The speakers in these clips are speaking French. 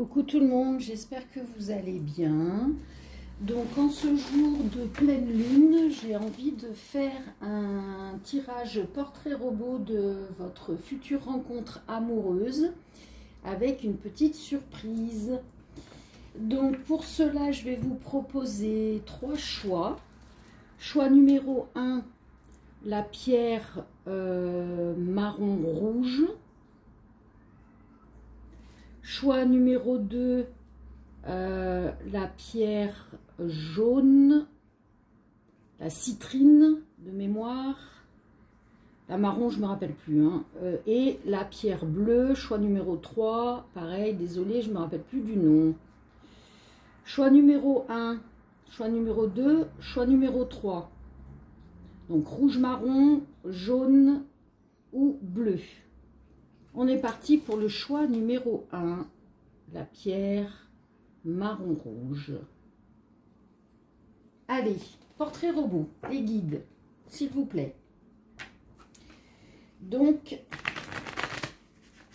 Coucou tout le monde, j'espère que vous allez bien. Donc en ce jour de pleine lune, j'ai envie de faire un tirage portrait robot de votre future rencontre amoureuse avec une petite surprise. Donc pour cela, je vais vous proposer 3 choix. Choix numéro 1, la pierre marron rouge. Choix numéro 2, la pierre jaune, la citrine de mémoire, la marron je ne me rappelle plus, hein, et la pierre bleue, choix numéro 3, pareil, désolé, je ne me rappelle plus du nom. Choix numéro 1, choix numéro 2, choix numéro 3. Donc rouge, marron, jaune ou bleu. On est parti pour le choix numéro 1, la pierre marron rouge. Allez, portrait robot, les guides, s'il vous plaît. Donc,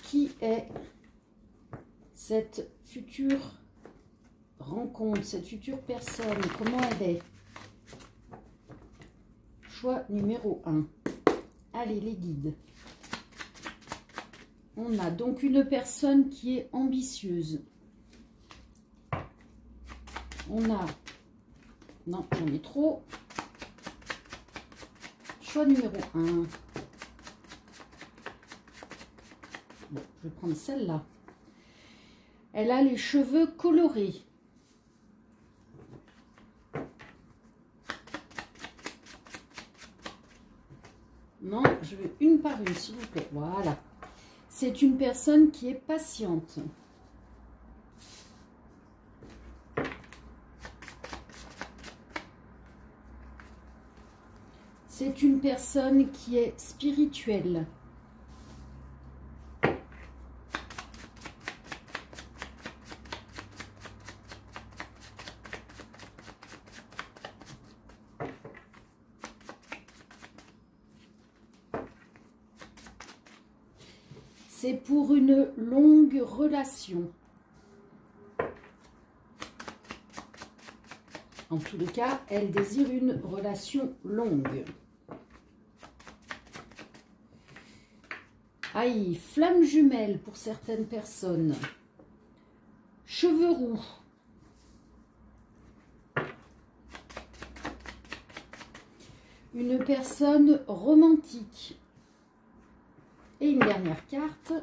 qui est cette future rencontre, cette future personne? Comment elle est? Choix numéro 1. Allez, les guides. On a donc une personne qui est ambitieuse. On a... Non, j'en ai trop. Choix numéro 1. Bon, je vais prendre celle-là. Elle a les cheveux colorés. Non, je veux une par une, s'il vous plaît. Voilà. C'est une personne qui est patiente. C'est une personne qui est spirituelle. C'est pour une longue relation. En tous les cas, elle désire une relation longue. Aïe, flamme jumelle pour certaines personnes. Cheveux roux. Une personne romantique. Et une dernière carte.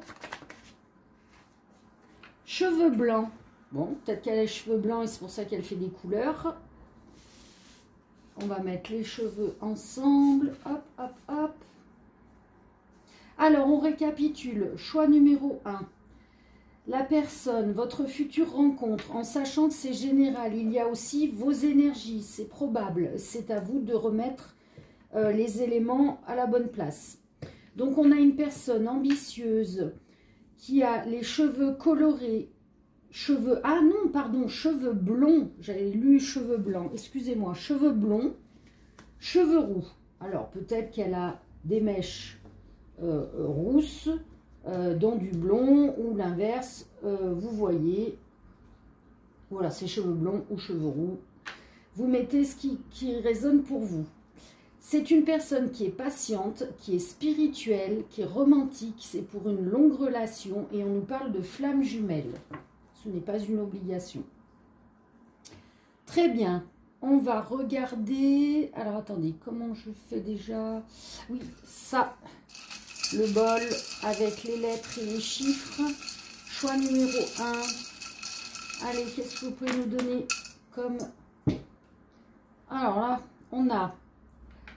Cheveux blancs. Bon, peut-être qu'elle a les cheveux blancs et c'est pour ça qu'elle fait des couleurs. On va mettre les cheveux ensemble. Hop, hop, hop. Alors, on récapitule. Choix numéro 1. La personne, votre future rencontre, en sachant que c'est général, il y a aussi vos énergies. C'est probable. C'est à vous de remettre les éléments à la bonne place. Donc, on a une personne ambitieuse qui a les cheveux colorés, cheveux... Ah non, pardon, cheveux blonds. J'avais lu cheveux blancs, excusez-moi. Cheveux blonds, cheveux roux. Alors, peut-être qu'elle a des mèches rousses dans du blond ou l'inverse. Vous voyez, voilà, c'est cheveux blonds ou cheveux roux. Vous mettez ce qui résonne pour vous. C'est une personne qui est patiente, qui est spirituelle, qui est romantique. C'est pour une longue relation et on nous parle de flamme jumelle. Ce n'est pas une obligation. Très bien. On va regarder... Alors, attendez, comment je fais déjà? Oui, ça. Le bol avec les lettres et les chiffres. Choix numéro 1. Allez, qu'est-ce que vous pouvez nous donner comme... Alors là, on a...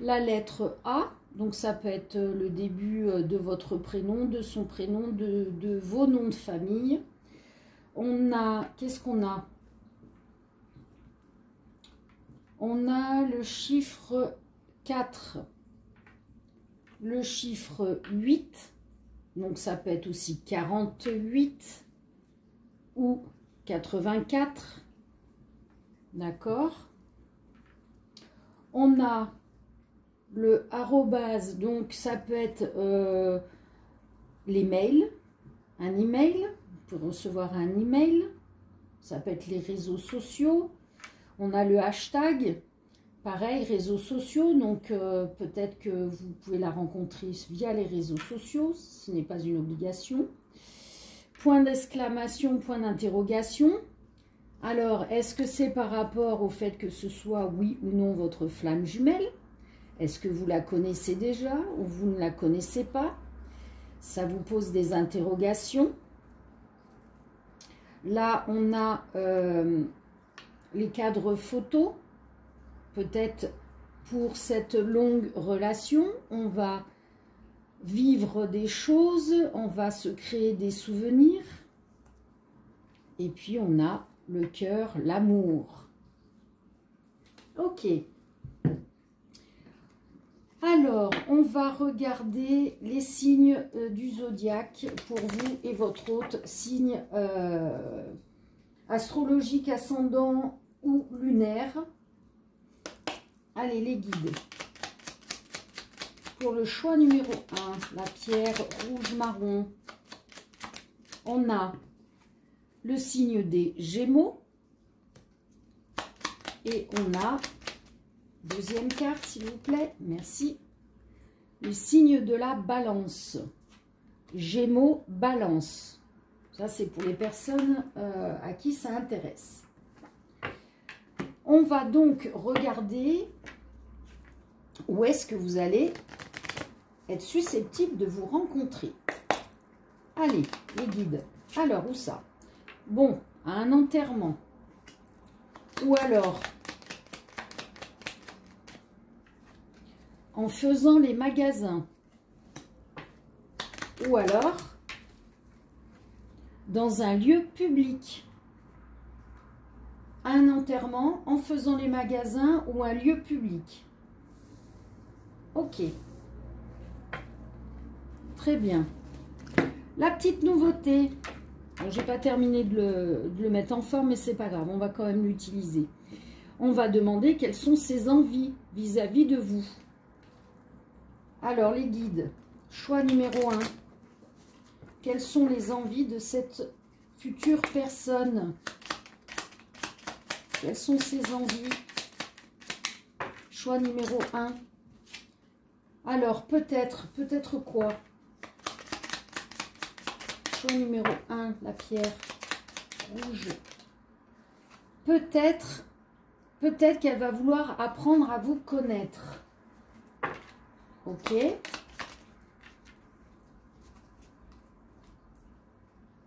la lettre A, donc ça peut être le début de votre prénom, de son prénom, de vos noms de famille. On a, qu'est-ce qu'on a? On a le chiffre 4, le chiffre 8, donc ça peut être aussi 48 ou 84, d'accord? On a le arrobase, donc ça peut être les mails, un email, pour recevoir un email. Ça peut être les réseaux sociaux. On a le hashtag. Pareil, réseaux sociaux. Donc, peut-être que vous pouvez la rencontrer via les réseaux sociaux. Ce n'est pas une obligation. Point d'exclamation, point d'interrogation. Alors, est-ce que c'est par rapport au fait que ce soit oui ou non votre flamme jumelle? Est-ce que vous la connaissez déjà ou vous ne la connaissez pas? Ça vous pose des interrogations. Là, on a les cadres photos. Peut-être pour cette longue relation, on va vivre des choses, on va se créer des souvenirs. Et puis, on a le cœur, l'amour. Ok. Alors, on va regarder les signes du zodiaque pour vous et votre autre signe astrologique, ascendant ou lunaire. Allez, les guides. Pour le choix numéro 1, la pierre rouge-marron, on a le signe des Gémeaux. Et on a, deuxième carte s'il vous plaît, merci, le signe de la Balance. Gémeaux, Balance. Ça c'est pour les personnes à qui ça intéresse. On va donc regarder où est-ce que vous allez être susceptible de vous rencontrer. Allez, les guides. Alors, où ça? Bon, à un enterrement. Ou alors, en faisant les magasins. Ou alors, dans un lieu public. Un enterrement, en faisant les magasins ou un lieu public. Ok. Très bien. La petite nouveauté. Bon, j'ai pas terminé de le mettre en forme, mais c'est pas grave. On va quand même l'utiliser. On va demander quelles sont ses envies vis-à-vis de vous. Alors, les guides. Choix numéro 1. Quelles sont les envies de cette future personne? Quelles sont ses envies? Choix numéro 1. Alors, peut-être quoi? Choix numéro 1, la pierre rouge. Peut-être qu'elle va vouloir apprendre à vous connaître. Ok.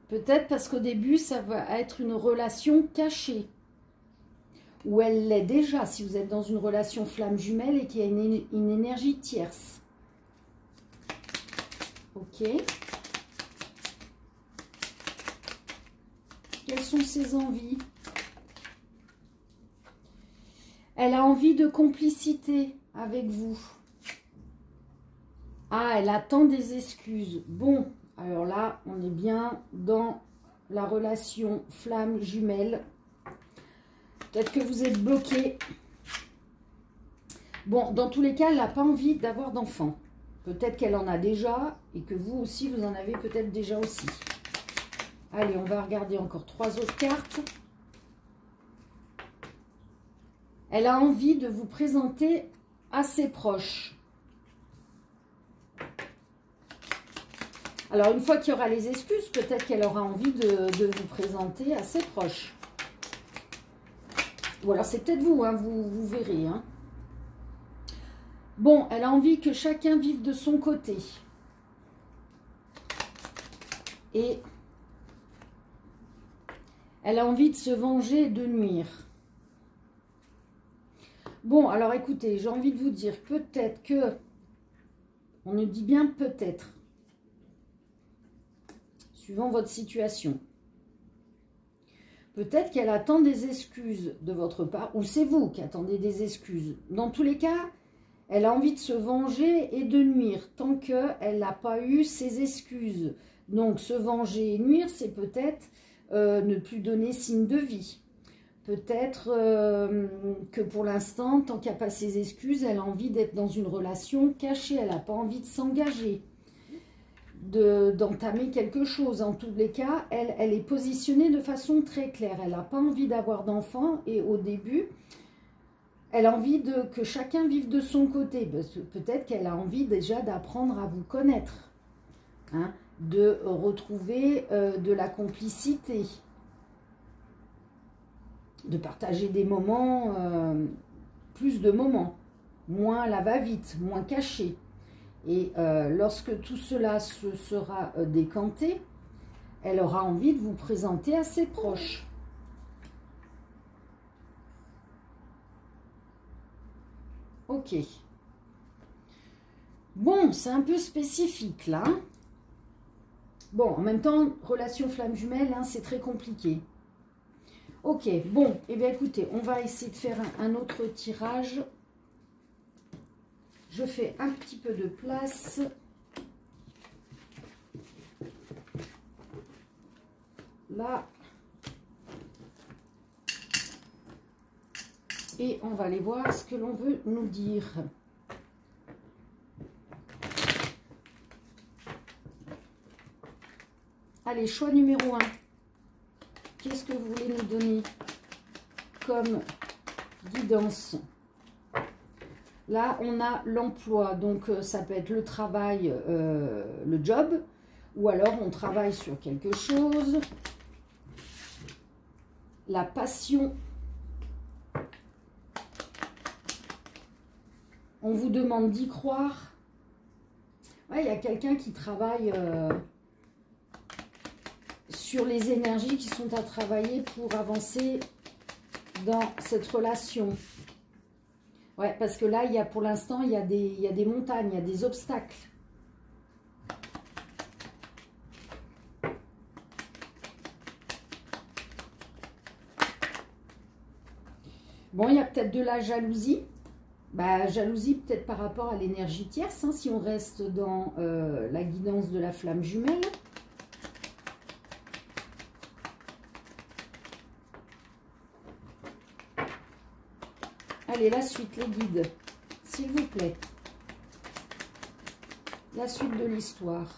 Peut-être parce qu'au début, ça va être une relation cachée. Ou elle l'est déjà, si vous êtes dans une relation flamme jumelle et qu'il y a une énergie tierce. Ok. Quelles sont ses envies? Elle a envie de complicité avec vous. Ah, elle attend des excuses. Bon, alors là, on est bien dans la relation flamme jumelle. Peut-être que vous êtes bloqué. Bon, dans tous les cas, elle n'a pas envie d'avoir d'enfant. Peut-être qu'elle en a déjà et que vous aussi, vous en avez peut-être déjà aussi. Allez, on va regarder encore 3 autres cartes. Elle a envie de vous présenter à ses proches. Alors, une fois qu'il y aura les excuses, peut-être qu'elle aura envie de vous présenter à ses proches. Ou alors, c'est peut-être vous, hein, vous verrez. Hein. Bon, elle a envie que chacun vive de son côté. Et elle a envie de se venger et de nuire. Bon, alors écoutez, j'ai envie de vous dire, peut-être que, on nous dit bien peut-être, suivant votre situation. Peut-être qu'elle attend des excuses de votre part, ou c'est vous qui attendez des excuses. Dans tous les cas, elle a envie de se venger et de nuire, tant qu'elle n'a pas eu ses excuses. Donc, se venger et nuire, c'est peut-être ne plus donner signe de vie. Peut-être que pour l'instant, tant qu'il n'y a pas ses excuses, elle a envie d'être dans une relation cachée. Elle n'a pas envie de s'engager. d'entamer quelque chose. En tous les cas, elle est positionnée de façon très claire. Elle n'a pas envie d'avoir d'enfants et au début, elle a envie que chacun vive de son côté. Peut-être qu'elle a envie déjà d'apprendre à vous connaître, hein, de retrouver de la complicité, de partager des moments, plus de moments, moins à la va-vite, moins caché. Et lorsque tout cela se sera décanté, elle aura envie de vous présenter à ses proches. Ok. Bon, c'est un peu spécifique là. Bon, en même temps, relation flamme jumelle, hein, c'est très compliqué. Ok, bon, et bien écoutez, on va essayer de faire un autre tirage. Je fais un petit peu de place. Là. Et on va aller voir ce que l'on veut nous dire. Allez, choix numéro 1. Qu'est-ce que vous voulez nous donner comme guidance? Là, on a l'emploi, donc ça peut être le travail, le job, ou alors on travaille sur quelque chose. La passion. On vous demande d'y croire. Ouais, il y a quelqu'un qui travaille sur les énergies qui sont à travailler pour avancer dans cette relation. Ouais, parce que là, pour l'instant, il y a des montagnes, il y a des obstacles. Bon, il y a peut-être de la jalousie. Bah, jalousie peut-être par rapport à l'énergie tierce, hein, si on reste dans la guidance de la flamme jumelle. Allez, la suite, les guides, s'il vous plaît. La suite de l'histoire.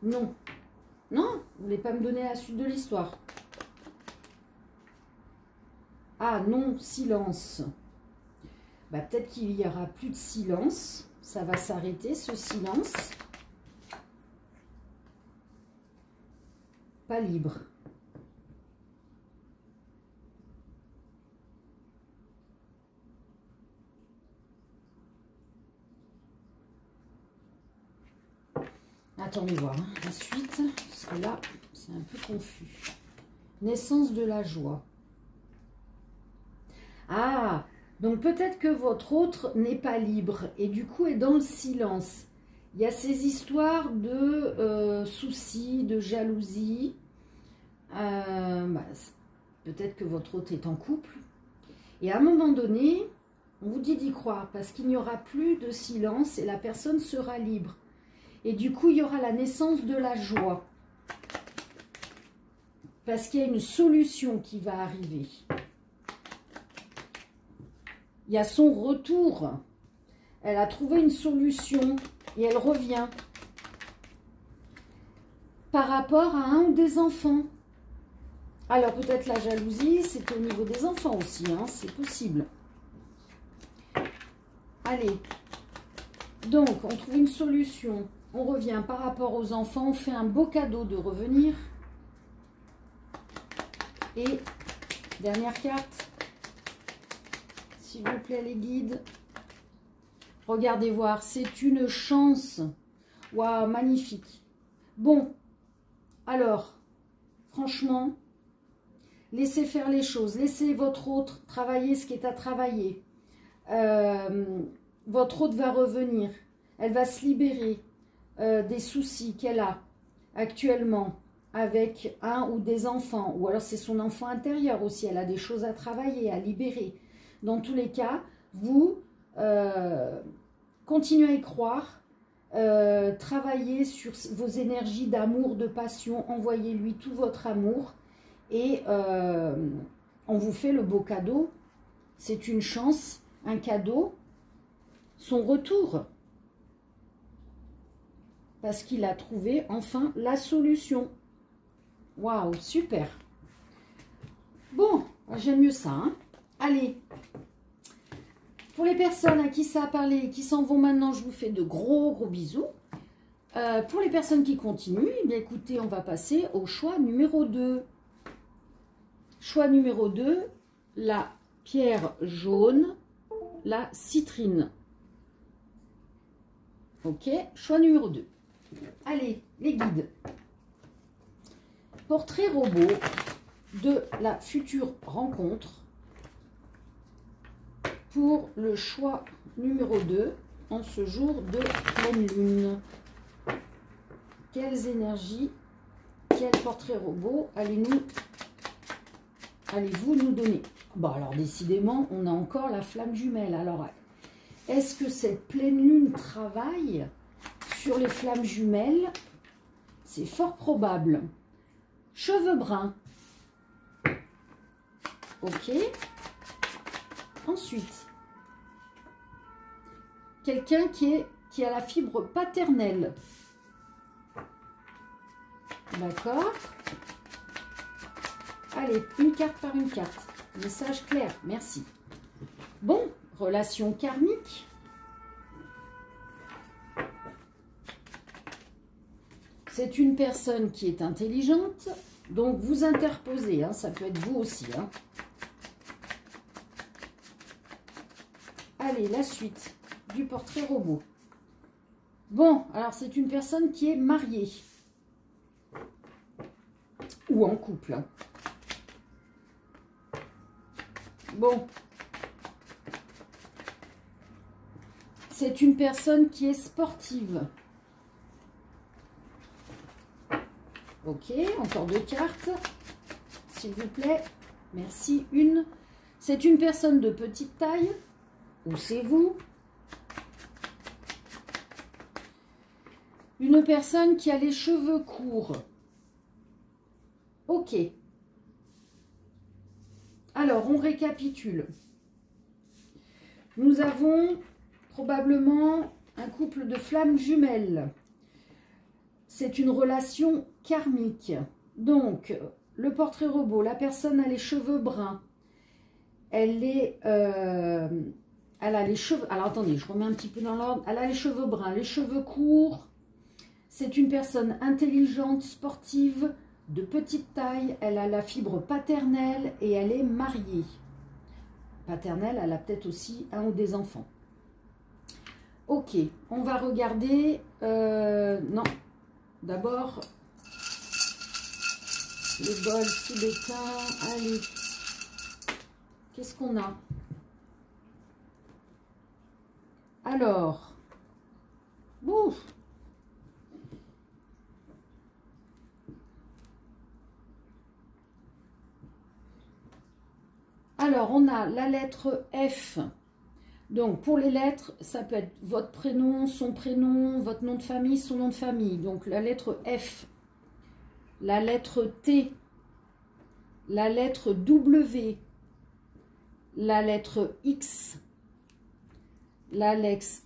Non. Non, vous ne voulez pas me donner la suite de l'histoire. Ah non, silence. Bah, peut-être qu'il n'y aura plus de silence. Ça va s'arrêter, ce silence. Pas libre. Attendez voir hein, la suite, parce que là, c'est un peu confus. Naissance de la joie. Ah, donc peut-être que votre autre n'est pas libre et du coup est dans le silence. Il y a ces histoires de soucis, de jalousie. Bah, peut-être que votre autre est en couple. Et à un moment donné, on vous dit d'y croire parce qu'il n'y aura plus de silence et la personne sera libre. Et du coup, il y aura la naissance de la joie. Parce qu'il y a une solution qui va arriver. Il y a son retour. Elle a trouvé une solution et elle revient. Par rapport à un ou des enfants. Alors peut-être la jalousie, c'est au niveau des enfants aussi, hein, c'est possible. Allez. Donc, on trouve une solution. On revient par rapport aux enfants. On fait un beau cadeau de revenir. Et dernière carte. S'il vous plaît, les guides. Regardez voir, c'est une chance. Waouh, magnifique. Bon, alors, franchement, laissez faire les choses. Laissez votre autre travailler ce qui est à travailler. Votre autre va revenir. Elle va se libérer des soucis qu'elle a actuellement avec un ou des enfants. Ou alors c'est son enfant intérieur aussi. Elle a des choses à travailler, à libérer. Dans tous les cas, vous continuez à y croire. Travaillez sur vos énergies d'amour, de passion. Envoyez-lui tout votre amour. Et on vous fait le beau cadeau. C'est une chance, un cadeau. Son retour. parce qu'il a trouvé enfin la solution. Waouh, super. Bon, j'aime mieux ça, hein. Allez, pour les personnes à qui ça a parlé et qui s'en vont maintenant, je vous fais de gros bisous. Pour les personnes qui continuent, eh bien écoutez, on va passer au choix numéro 2. Choix numéro 2, la pierre jaune, la citrine. Ok, choix numéro 2. Allez, les guides. Portrait robot de la future rencontre pour le choix numéro 2 en ce jour de pleine lune. Quelles énergies, quel portrait robot allez-vous nous donner? Bon, alors décidément, on a encore la flamme jumelle. Alors, est-ce que cette pleine lune travaille sur les flammes jumelles? C'est fort probable. Cheveux bruns. Ok. Ensuite, quelqu'un qui a la fibre paternelle. D'accord. Allez, une carte par une carte. Message clair, merci. Bon, relation karmique. C'est une personne qui est intelligente. Donc, vous interposez, hein, ça peut être vous aussi. Hein. Allez, la suite du portrait robot. Bon, alors c'est une personne qui est mariée. Ou en couple. Hein. Bon. C'est une personne qui est sportive. Ok, encore 2 cartes. S'il vous plaît. Merci. Une. C'est une personne de petite taille. Ou c'est vous. Une personne qui a les cheveux courts. Ok. Alors, on récapitule. Nous avons probablement un couple de flammes jumelles. C'est une relation karmique. Donc, le portrait robot, la personne a les cheveux bruns. Elle a les cheveux... Alors, attendez, je remets un petit peu dans l'ordre. Elle a les cheveux bruns, les cheveux courts. C'est une personne intelligente, sportive, de petite taille. Elle a la fibre paternelle et elle est mariée. Paternelle, elle a peut-être aussi un ou des enfants. Ok, on va regarder... non, d'abord, le bol tibétain. Allez, qu'est-ce qu'on a? Alors, ouf. Alors, on a la lettre F. Donc, pour les lettres, ça peut être votre prénom, son prénom, votre nom de famille, son nom de famille. Donc, la lettre F, la lettre T, la lettre W, la lettre X, la lettre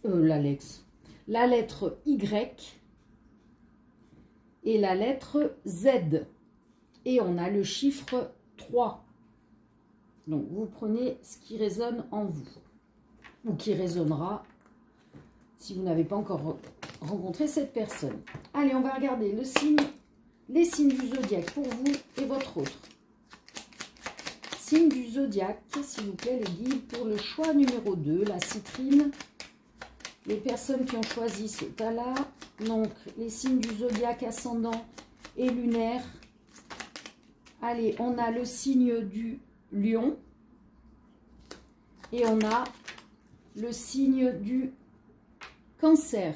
Y et la lettre Z. Et on a le chiffre 3. Donc, vous prenez ce qui résonne en vous, ou qui résonnera si vous n'avez pas encore rencontré cette personne. Allez, on va regarder les signes du zodiaque pour vous et votre autre. Signes du zodiaque, s'il vous plaît, les guides pour le choix numéro 2, la citrine. Les personnes qui ont choisi ce tas-là, donc les signes du zodiaque ascendant et lunaire. Allez, on a le signe du lion et on a le signe du cancer.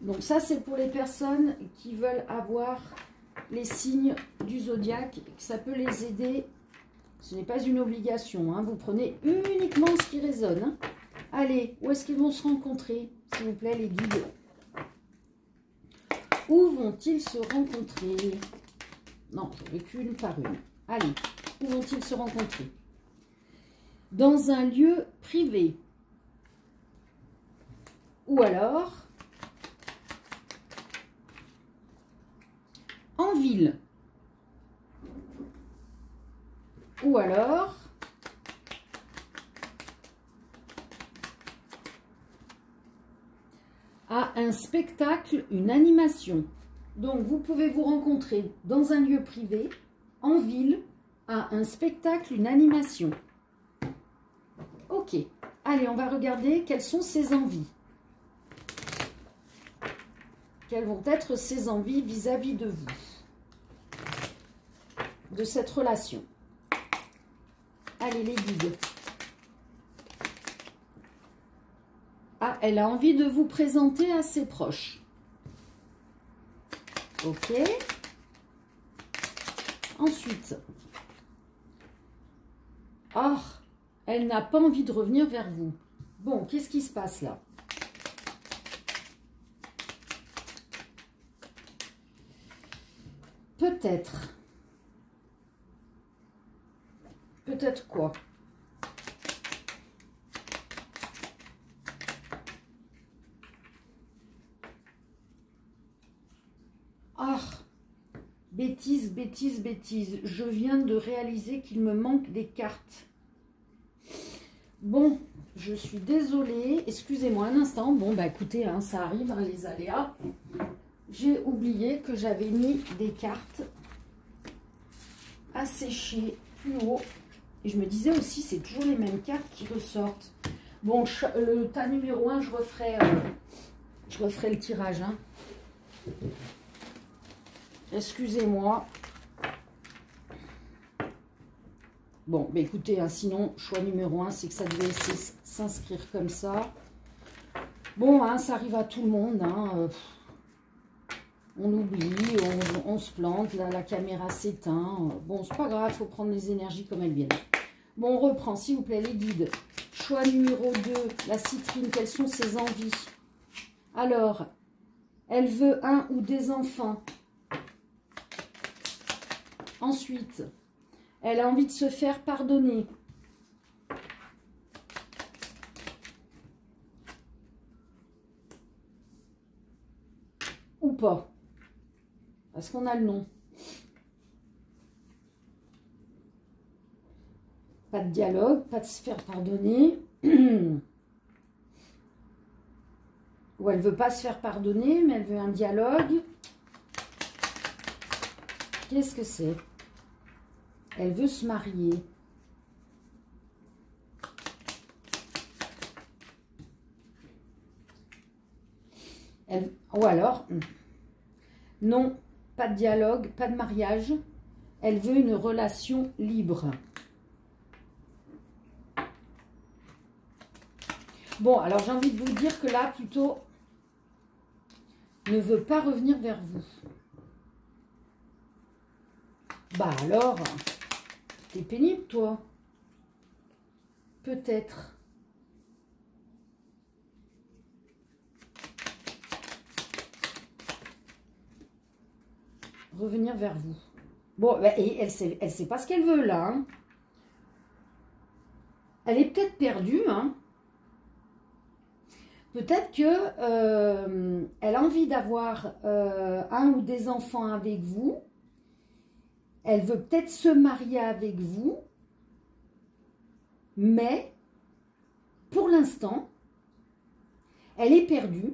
Donc ça, c'est pour les personnes qui veulent avoir les signes du zodiaque. Ça peut les aider. Ce n'est pas une obligation. Hein. Vous prenez uniquement ce qui résonne. Hein. Allez, où est-ce qu'ils vont se rencontrer, s'il vous plaît, les guides? Où vont-ils se rencontrer? Non, je vais qu'une par une. Allez, où vont-ils se rencontrer? Dans un lieu privé. Ou alors, en ville. Ou alors, à un spectacle, une animation. Donc, vous pouvez vous rencontrer dans un lieu privé, en ville, à un spectacle, une animation. Ok. Allez, on va regarder quelles sont ses envies. Quelles vont être ses envies vis-à-vis de vous, de cette relation. Allez, les guides. Ah, elle a envie de vous présenter à ses proches. Ok. Ensuite. Ah, elle n'a pas envie de revenir vers vous. Bon, qu'est-ce qui se passe là? Peut-être. Peut-être quoi? Ah, bêtise, bêtise, bêtise. Je viens de réaliser qu'il me manque des cartes. Bon, je suis désolée. Excusez-moi un instant. Bon, bah écoutez, hein, ça arrive, hein, les aléas. J'ai oublié que j'avais mis des cartes à sécher plus haut. Et je me disais aussi, c'est toujours les mêmes cartes qui ressortent. Bon, le tas numéro 1, je referai le tirage. Hein. Excusez-moi. Bon, bah écoutez, hein, sinon, choix numéro 1, c'est que ça devait s'inscrire comme ça. Bon, hein, ça arrive à tout le monde. Hein, on oublie, on se plante, là, la caméra s'éteint. Bon, c'est pas grave, il faut prendre les énergies comme elles viennent. Bon, on reprend, s'il vous plaît, les guides. Choix numéro 2, la citrine, quelles sont ses envies? Alors, elle veut un ou des enfants. Ensuite, elle a envie de se faire pardonner. Ou pas. Parce qu'on a le nom. Pas de dialogue, pas de se faire pardonner. Ou elle veut pas se faire pardonner, mais elle veut un dialogue. Qu'est-ce que c'est? Elle veut se marier. Ou alors, non, pas de dialogue, pas de mariage. Elle veut une relation libre. Bon, alors j'ai envie de vous dire que là, plutôt, ne veut pas revenir vers vous. Bah alors, t'es pénible, toi. Peut-être. Revenir vers vous. Bon, bah, et elle sait pas ce qu'elle veut, là. Hein. Elle est peut-être perdue, hein. Peut-être que elle a envie d'avoir un ou des enfants avec vous. Elle veut peut-être se marier avec vous. Mais, pour l'instant, elle est perdue.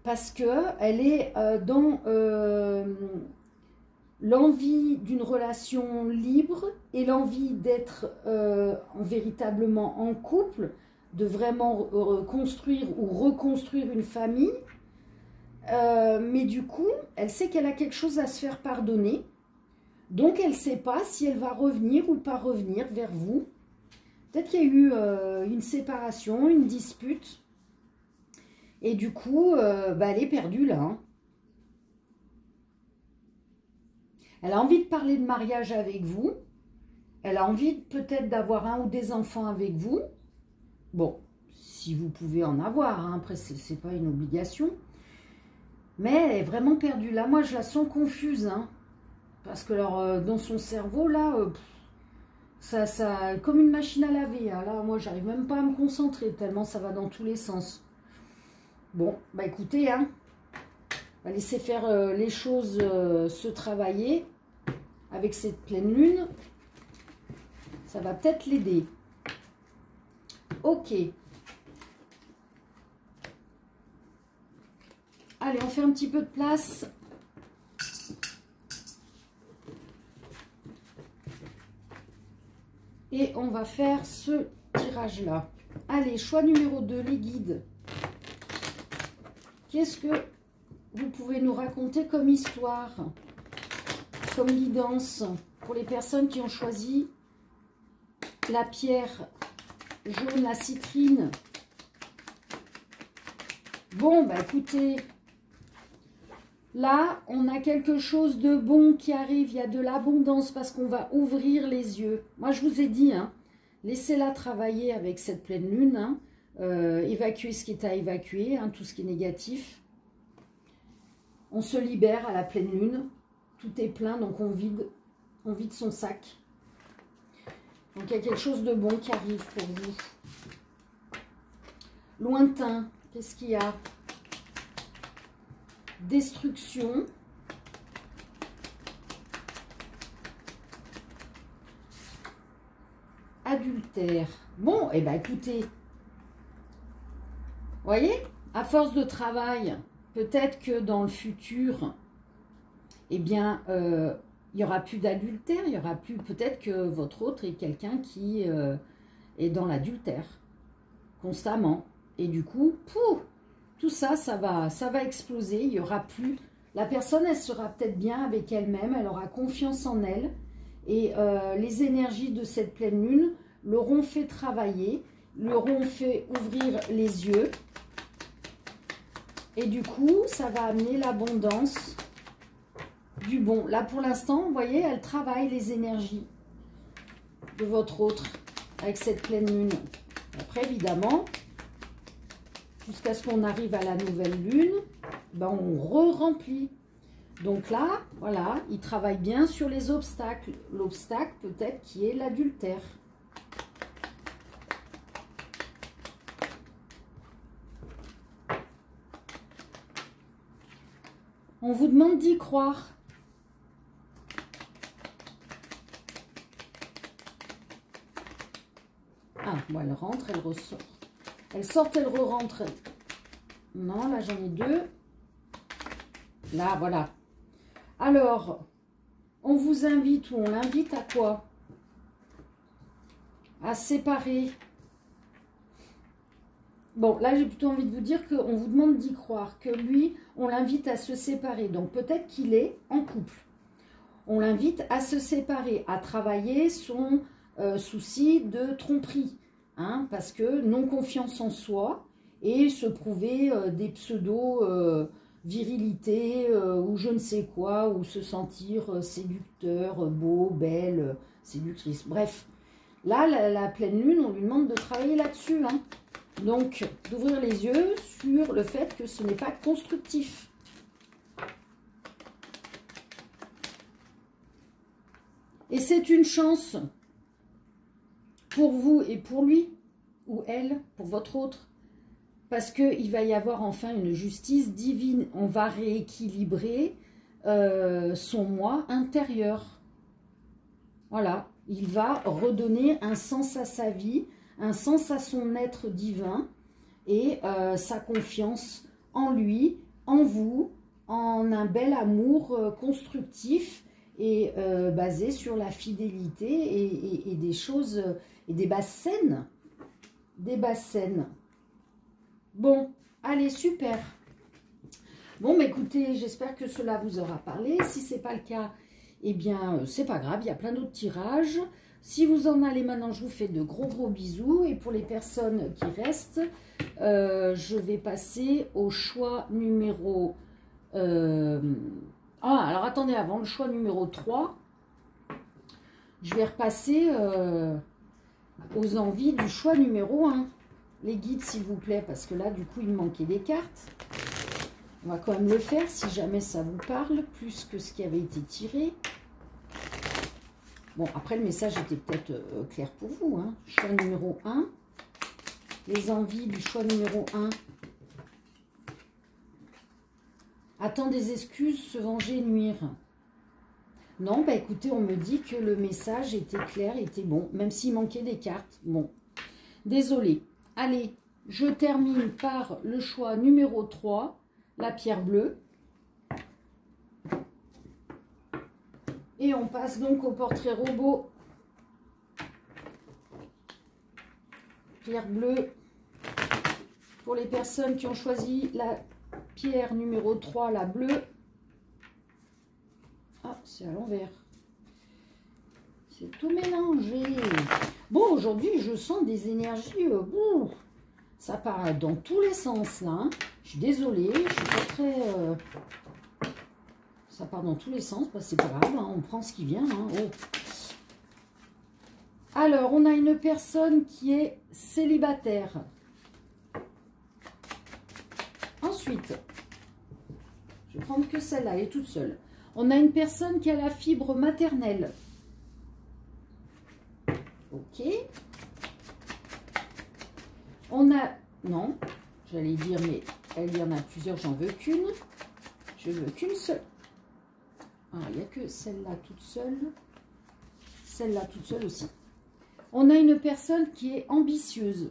Parce qu'elle est dans l'envie d'une relation libre et l'envie d'être véritablement en couple, de vraiment construire ou reconstruire une famille. Mais du coup, elle sait qu'elle a quelque chose à se faire pardonner. Donc, elle ne sait pas si elle va revenir ou pas revenir vers vous. Peut-être qu'il y a eu une séparation, une dispute. Et du coup, bah, elle est perdue là. Hein. Elle a envie de parler de mariage avec vous. Elle a envie peut-être d'avoir un ou des enfants avec vous. Bon, si vous pouvez en avoir, hein. Après, ce n'est pas une obligation. Mais elle est vraiment perdue. Là, moi, je la sens confuse. Hein. Parce que alors, dans son cerveau, là, ça comme une machine à laver. Hein. Là, moi, j'arrive même pas à me concentrer tellement ça va dans tous les sens. Bon, bah écoutez, hein, On va laisser faire les choses se travailler avec cette pleine lune. Ça va peut-être l'aider. Ok. Allez, on fait un petit peu de place. Et on va faire ce tirage-là. Allez, choix numéro 2, les guides. Qu'est-ce que vous pouvez nous raconter comme histoire, comme guidance pour les personnes qui ont choisi la pierre jaune, la citrine? Bon, bah écoutez, là, on a quelque chose de bon qui arrive. Il y a de l'abondance parce qu'on va ouvrir les yeux. Moi, je vous ai dit, hein, laissez-la travailler avec cette pleine lune. Hein, évacuer ce qui est à évacuer, hein, tout ce qui est négatif. On se libère à la pleine lune. Tout est plein, donc on vide son sac. Donc, il y a quelque chose de bon qui arrive pour vous. Lointain, qu'est-ce qu'il y a? Destruction. Adultère. Bon, et ben écoutez, vous voyez, à force de travail, peut-être que dans le futur, eh bien, il n'y aura plus d'adultère, il y aura plus, peut-être que votre autre est quelqu'un qui est dans l'adultère constamment. Et du coup, pouf, tout ça, ça va exploser. Il n'y aura plus. La personne, elle sera peut-être bien avec elle-même. Elle aura confiance en elle. Et les énergies de cette pleine lune l'auront fait travailler, l'auront fait ouvrir les yeux. Et du coup, ça va amener l'abondance du bon. Là, pour l'instant, vous voyez, elle travaille les énergies de votre autre avec cette pleine lune. Après, évidemment, jusqu'à ce qu'on arrive à la nouvelle lune, ben on re-remplit. Donc là, voilà, il travaille bien sur les obstacles. L'obstacle, peut-être, qui est l'adultère. On vous demande d'y croire. Ah, bon, elle rentre, elle ressort. Elle sort, elle re-rentre. Non, là, j'en ai deux. Là, voilà. Alors, on vous invite, ou on l'invite à quoi? À séparer. Bon, là, j'ai plutôt envie de vous dire qu'on vous demande d'y croire, que lui, on l'invite à se séparer. Donc, peut-être qu'il est en couple. On l'invite à se séparer, à travailler son souci de tromperie. Hein, parce que non-confiance en soi et se prouver des pseudo-virilités ou je ne sais quoi, ou se sentir séducteur, beau, belle, séductrice. Bref, là, la pleine lune, on lui demande de travailler là-dessus. Hein. Donc, d'ouvrir les yeux sur le fait que ce n'est pas constructif. Et c'est une chance pour vous et pour lui, ou elle, pour votre autre, parce qu'il va y avoir enfin une justice divine. On va rééquilibrer son moi intérieur. Voilà, il va redonner un sens à sa vie, un sens à son être divin et sa confiance en lui, en vous, en un bel amour constructif et basé sur la fidélité et des choses, et des basses scènes. Des basses scènes. Bon, allez, super. Bon, mais écoutez, j'espère que cela vous aura parlé. Si ce n'est pas le cas, eh bien, c'est pas grave, il y a plein d'autres tirages. Si vous en allez maintenant, je vous fais de gros bisous. Et pour les personnes qui restent, je vais passer au choix numéro... alors attendez, avant le choix numéro 3, je vais repasser aux envies du choix numéro 1. Les guides, s'il vous plaît, parce que là, du coup, il me manquait des cartes. On va quand même le faire, si jamais ça vous parle, plus que ce qui avait été tiré. Bon, après, le message était peut-être clair pour vous. Hein. Choix numéro 1. Les envies du choix numéro 1. Attends des excuses, se venger, nuire. Non, bah écoutez, on me dit que le message était clair, était bon, même s'il manquait des cartes. Bon, désolé. Allez, je termine par le choix numéro 3, la pierre bleue. Et on passe donc au portrait robot. Pierre bleue. Pour les personnes qui ont choisi la pierre numéro 3, la bleue. Ah, c'est à l'envers. C'est tout mélangé. Bon, aujourd'hui, je sens des énergies. Bon, ça part dans tous les sens, là. Hein. Je suis désolée, je suis pas très... ça part dans tous les sens. Bah, c'est pas grave, hein, on prend ce qui vient. Hein. Oh. Alors, on a une personne qui est célibataire. Ensuite, je vais prendre que celle-là, elle est toute seule. On a une personne qui a la fibre maternelle. Ok. On a... Non, j'allais dire, mais il y en a plusieurs, j'en veux qu'une. Je veux qu'une seule. Ah, il n'y a que celle-là toute seule. Celle-là toute seule aussi. On a une personne qui est ambitieuse.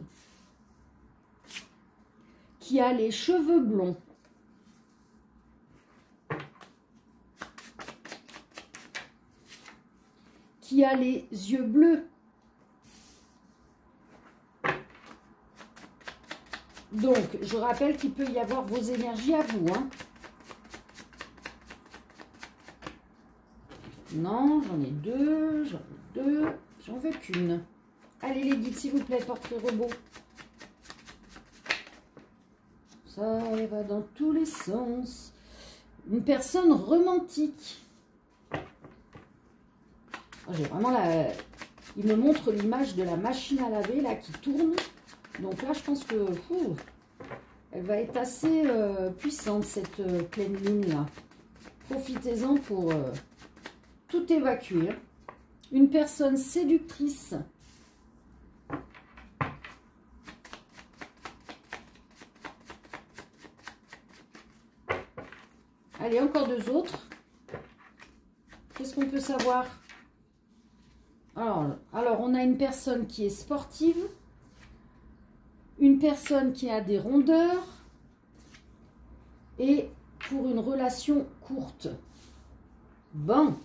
Qui a les cheveux blonds. Qui a les yeux bleus. Donc, je rappelle qu'il peut y avoir vos énergies à vous. Hein. Non, j'en ai deux, j'en veux qu'une. Allez les guides, s'il vous plaît, portrait robot. Ça va dans tous les sens. Une personne romantique. J'ai vraiment la... Il me montre l'image de la machine à laver là qui tourne. Donc là, je pense que elle va être assez puissante, cette pleine lune là. Profitez-en pour tout évacuer. Une personne séductrice. Allez, encore deux autres. Qu'est-ce qu'on peut savoir? Alors, on a une personne qui est sportive. Une personne qui a des rondeurs. Et pour une relation courte. Bon.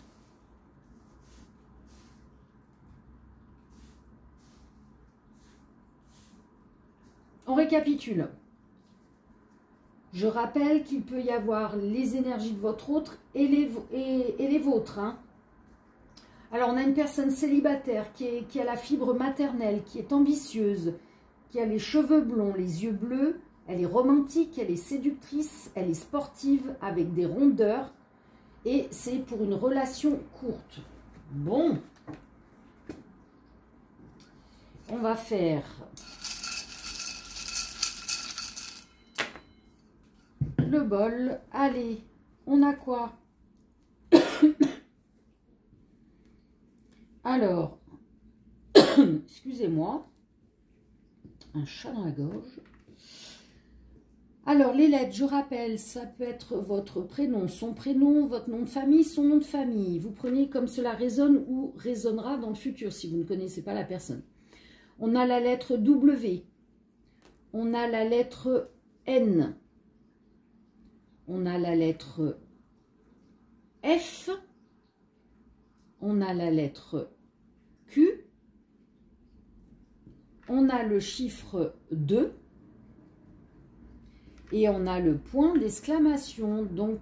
On récapitule. Je rappelle qu'il peut y avoir les énergies de votre autre et les vôtres. Hein. Alors, on a une personne célibataire qui a la fibre maternelle, qui est ambitieuse, qui a les cheveux blonds, les yeux bleus. Elle est romantique, elle est séductrice, elle est sportive avec des rondeurs. Et c'est pour une relation courte. Bon. On va faire... le bol. Allez, on a quoi? Alors, excusez-moi, un chat dans la gorge. Alors, les lettres, je rappelle, ça peut être votre prénom, son prénom, votre nom de famille, son nom de famille. Vous prenez comme cela résonne ou résonnera dans le futur si vous ne connaissez pas la personne. On a la lettre W. On a la lettre N. On a la lettre F. On a la lettre Q. On a le chiffre 2. Et on a le point d'exclamation. Donc,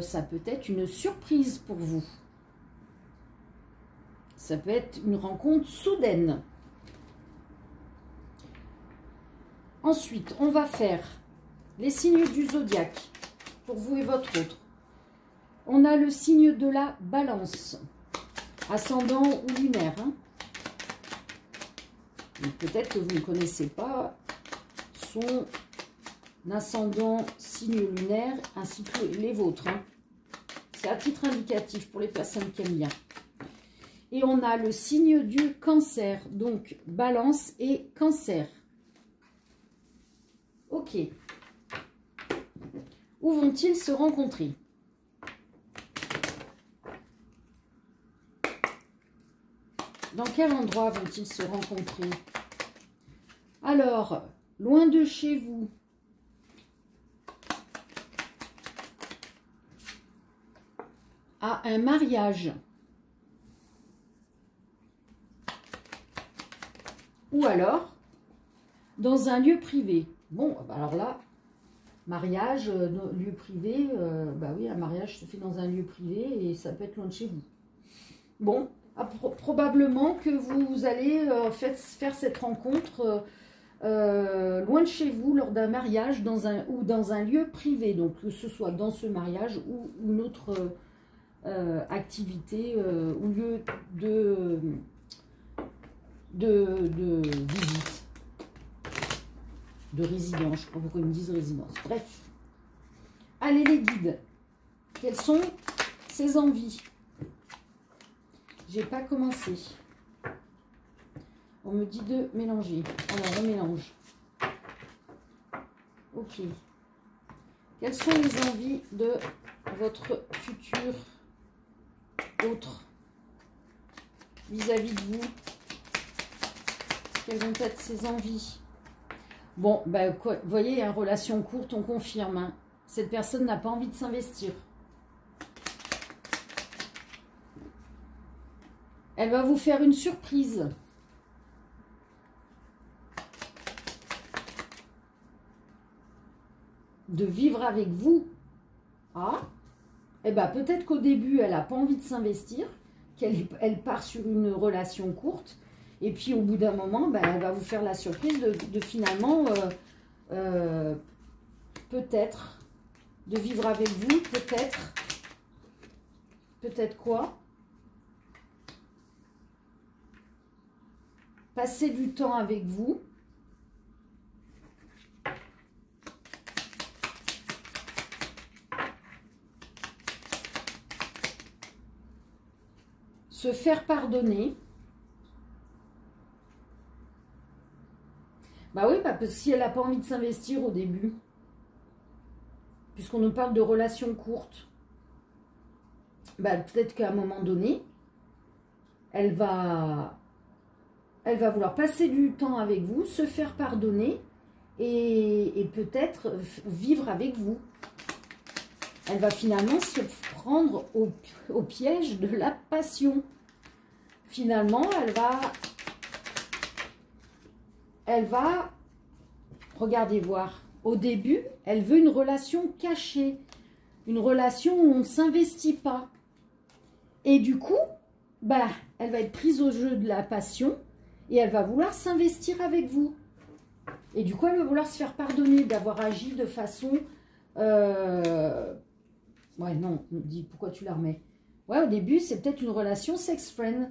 ça peut être une surprise pour vous. Ça peut être une rencontre soudaine. Ensuite, on va faire les signes du zodiaque pour vous et votre autre. On a le signe de la balance, ascendant ou lunaire. Hein. Peut-être que vous ne connaissez pas son ascendant, signe lunaire, ainsi que les vôtres. Hein. C'est à titre indicatif pour les personnes qui aiment bien. Et on a le signe du cancer, donc balance et cancer. Ok. Où vont-ils se rencontrer? Dans quel endroit vont-ils se rencontrer? Alors, loin de chez vous. À un mariage. Ou alors, dans un lieu privé. Bon, alors là, mariage, lieu privé, bah oui, un mariage se fait dans un lieu privé et ça peut être loin de chez vous. Bon, probablement que vous allez faire cette rencontre loin de chez vous lors d'un mariage ou dans un lieu privé. Donc, que ce soit dans ce mariage ou une autre activité ou lieu de visite. De résidence, je ne sais pas pourquoi ils me disent résidence. Bref. Allez les guides, quelles sont ces envies? J'ai pas commencé. On me dit de mélanger. Alors on mélange. Ok. Quelles sont les envies de votre futur autre vis-à-vis de vous? Quelles vont être ces envies? Bon, ben, vous voyez, une relation courte, on confirme. Hein. Cette personne n'a pas envie de s'investir. Elle va vous faire une surprise. De vivre avec vous. Ah, eh ben, peut-être qu'au début, elle n'a pas envie de s'investir, qu'elle part sur une relation courte. Et puis, au bout d'un moment, ben, elle va vous faire la surprise de finalement, peut-être, de vivre avec vous, peut-être. Peut-être quoi? Passer du temps avec vous. Se faire pardonner. Bah oui, parce que si elle n'a pas envie de s'investir au début, puisqu'on nous parle de relations courtes, bah peut-être qu'à un moment donné, elle va vouloir passer du temps avec vous, se faire pardonner et peut-être vivre avec vous. Elle va finalement se prendre au piège de la passion. Finalement, elle va, regardez voir, au début, elle veut une relation cachée, une relation où on ne s'investit pas. Et du coup, bah, elle va être prise au jeu de la passion et elle va vouloir s'investir avec vous. Et du coup, elle va vouloir se faire pardonner d'avoir agi de façon... Ouais, non, on me dit, pourquoi tu la remets? Ouais, au début, c'est peut-être une relation sex-friend.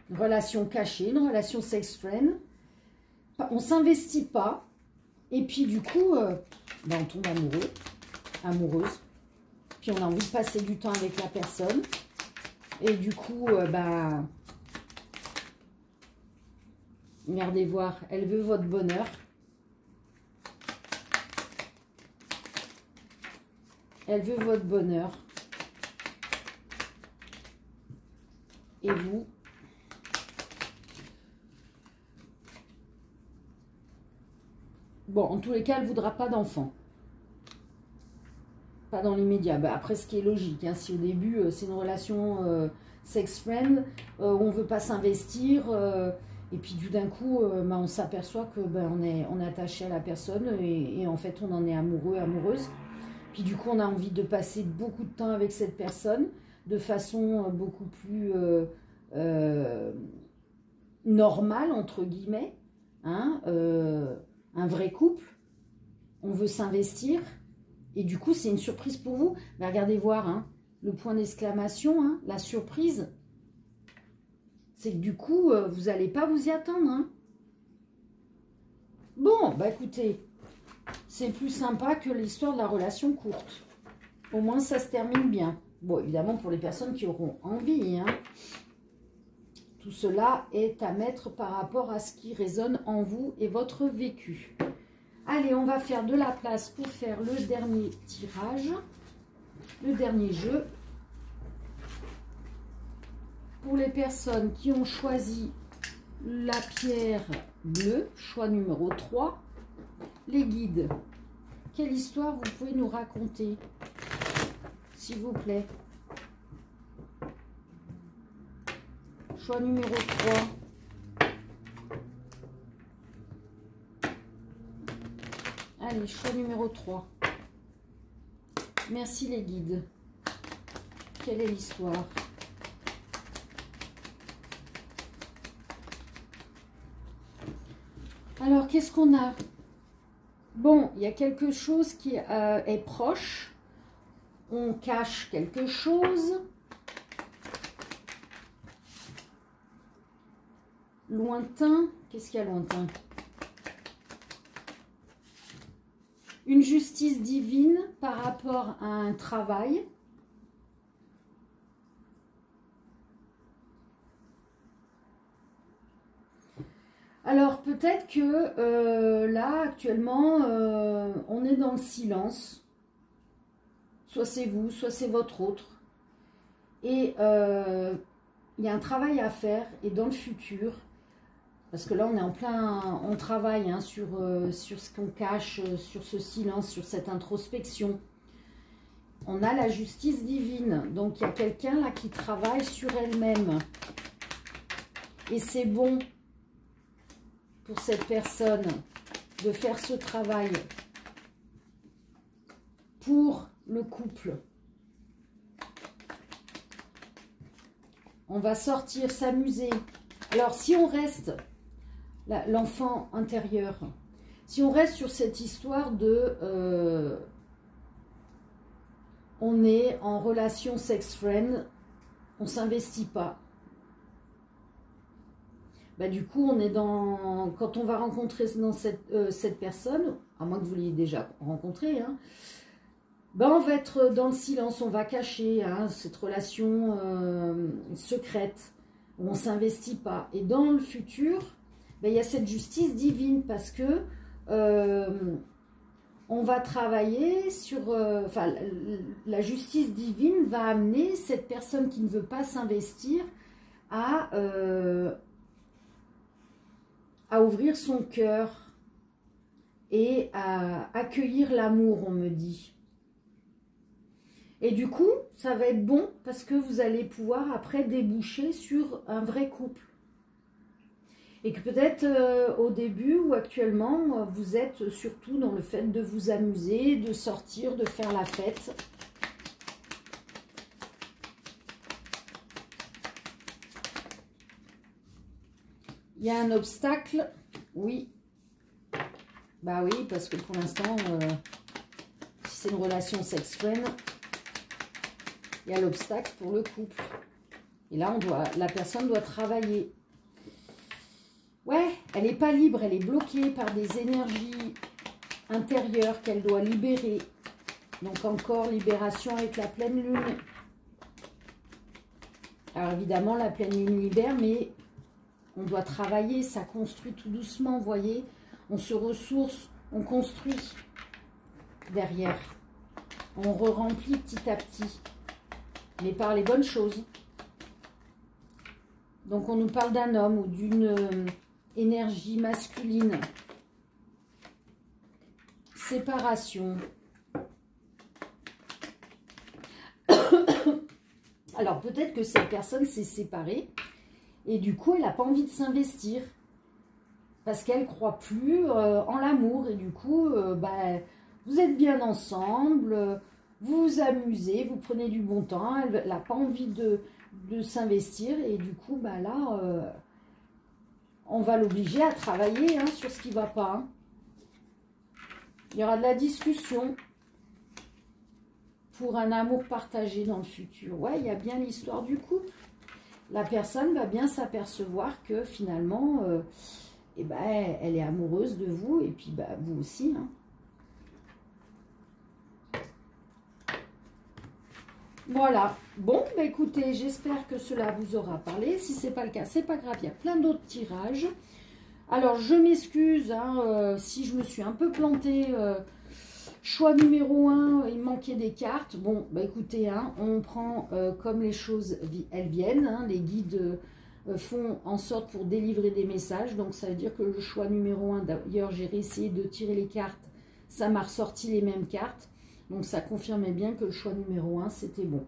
Une relation cachée, une relation sex-friend. On ne s'investit pas. Et puis, du coup, ben, on tombe amoureux, amoureuse. Puis, on a envie de passer du temps avec la personne. Et du coup, ben... Regardez voir, elle veut votre bonheur. Elle veut votre bonheur. Et vous? Bon, en tous les cas, elle ne voudra pas d'enfant. Pas dans l'immédiat. Bah, après, ce qui est logique. Hein, si au début, c'est une relation sex-friend, où on ne veut pas s'investir, et puis tout d'un coup, bah, on s'aperçoit que bah, on est attaché à la personne, et en fait, on en est amoureux, amoureuse. Puis du coup, on a envie de passer beaucoup de temps avec cette personne de façon beaucoup plus normale, entre guillemets. Hein, un vrai couple. On veut s'investir. Et du coup, c'est une surprise pour vous. Mais regardez voir, hein, le point d'exclamation, hein, la surprise. C'est que du coup, vous n'allez pas vous y attendre. Hein. Bon, bah écoutez... C'est plus sympa que l'histoire de la relation courte. Au moins, ça se termine bien. Bon, évidemment, pour les personnes qui auront envie. Hein. Tout cela est à mettre par rapport à ce qui résonne en vous et votre vécu. Allez, on va faire de la place pour faire le dernier tirage, le dernier jeu. Pour les personnes qui ont choisi la pierre bleue, choix numéro 3, les guides. Quelle histoire vous pouvez nous raconter, s'il vous plaît? Choix numéro 3. Allez, choix numéro 3. Merci les guides. Quelle est l'histoire? Alors, qu'est-ce qu'on a? Bon, il y a quelque chose qui est proche. On cache quelque chose. Lointain. Qu'est-ce qu'il y a lointain? Une justice divine par rapport à un travail. Alors, peut-être que là, actuellement, on est dans le silence. Soit c'est vous, soit c'est votre autre. Et il y a un travail à faire. Et dans le futur, parce que là, on est en plein... On travaille hein, sur ce qu'on cache, sur ce silence, sur cette introspection. On a la justice divine. Donc, il y a quelqu'un là qui travaille sur elle-même. Et c'est bon pour cette personne de faire ce travail pour le couple. On va sortir, s'amuser. Alors, si on reste, l'enfant intérieur, si on reste sur cette histoire de... on est en relation sex-friend, on ne s'investit pas. Bah, du coup, on est dans... Quand on va rencontrer dans cette personne, à moins que vous l'ayez déjà rencontré, hein, bah, on va être dans le silence, on va cacher hein, cette relation secrète, où on ne s'investit pas. Et dans le futur, bah, il y a cette justice divine, parce que on va travailler sur... Enfin, la justice divine va amener cette personne qui ne veut pas s'investir à ouvrir son cœur et à accueillir l'amour, on me dit. Et du coup, ça va être bon parce que vous allez pouvoir après déboucher sur un vrai couple. Et que peut-être au début ou actuellement, vous êtes surtout dans le fait de vous amuser, de sortir, de faire la fête. Il y a un obstacle, oui. Bah oui, parce que pour l'instant, si c'est une relation sex-friend, il y a l'obstacle pour le couple. Et là, la personne doit travailler. Ouais, elle n'est pas libre, elle est bloquée par des énergies intérieures qu'elle doit libérer. Donc encore libération avec la pleine lune. Alors évidemment, la pleine lune libère, mais... on doit travailler, ça construit tout doucement, vous voyez. On se ressource, on construit derrière. On re-remplit petit à petit, mais par les bonnes choses. Donc on nous parle d'un homme ou d'une énergie masculine. Séparation. Alors peut-être que cette personne s'est séparée. Et du coup, elle n'a pas envie de s'investir. Parce qu'elle ne croit plus en l'amour. Et du coup, bah, vous êtes bien ensemble, vous vous amusez, vous prenez du bon temps. Elle n'a pas envie de s'investir. Et du coup, bah, là, on va l'obliger à travailler hein, sur ce qui ne va pas. Hein. Il y aura de la discussion pour un amour partagé dans le futur. Ouais, il y a bien l'histoire du couple. La personne va bien s'apercevoir que finalement, eh ben, elle est amoureuse de vous et puis bah, vous aussi. Hein. Voilà. Bon, bah, écoutez, j'espère que cela vous aura parlé. Si ce n'est pas le cas, c'est pas grave. Il y a plein d'autres tirages. Alors, je m'excuse hein, si je me suis un peu plantée. Choix numéro 1, il manquait des cartes. Bon, bah écoutez, hein, on prend comme les choses, elles viennent. Hein, les guides font en sorte pour délivrer des messages. Donc, ça veut dire que le choix numéro 1, d'ailleurs, j'ai réessayé de tirer les cartes. Ça m'a ressorti les mêmes cartes. Donc, ça confirmait bien que le choix numéro 1, c'était bon.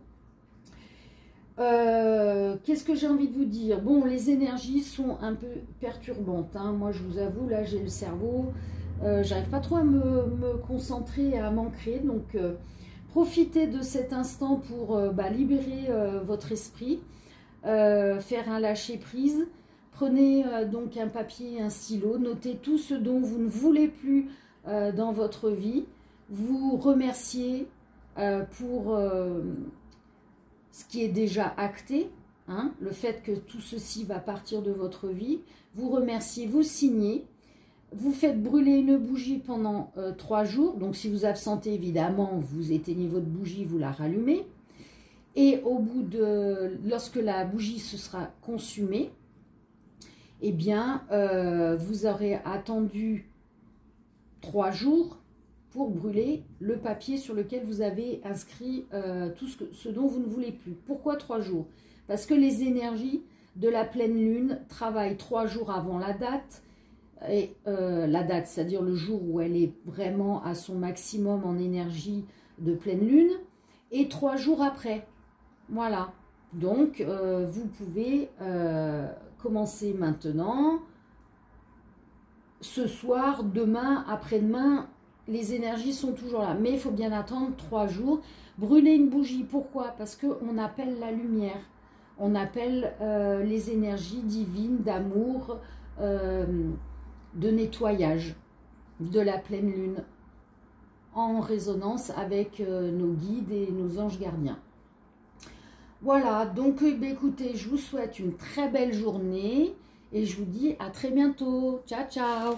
Qu'est-ce que j'ai envie de vous dire? Bon, les énergies sont un peu perturbantes. Hein. Moi, je vous avoue, là, j'ai le cerveau... j'arrive pas trop à me concentrer, à m'ancrer, donc profitez de cet instant pour libérer votre esprit, faire un lâcher prise. Prenez donc un papier et un stylo, notez tout ce dont vous ne voulez plus dans votre vie, vous remerciez pour ce qui est déjà acté, hein, le fait que tout ceci va partir de votre vie, vous remerciez, vous signez. Vous faites brûler une bougie pendant 3 jours. Donc, si vous absentez, évidemment, vous éteignez votre bougie, vous la rallumez. Et au bout de... Lorsque la bougie se sera consumée, eh bien, vous aurez attendu 3 jours pour brûler le papier sur lequel vous avez inscrit tout ce dont vous ne voulez plus. Pourquoi 3 jours? Parce que les énergies de la pleine lune travaillent 3 jours avant la date. Et la date, c'est-à-dire le jour où elle est vraiment à son maximum en énergie de pleine lune, et 3 jours après. Voilà. Donc, vous pouvez commencer maintenant, ce soir, demain, après-demain, les énergies sont toujours là. Mais il faut bien attendre 3 jours. Brûler une bougie, pourquoi? Parce qu'on appelle la lumière. On appelle les énergies divines d'amour, de nettoyage de la pleine lune en résonance avec nos guides et nos anges gardiens. Voilà, donc écoutez, je vous souhaite une très belle journée et je vous dis à très bientôt. Ciao, ciao!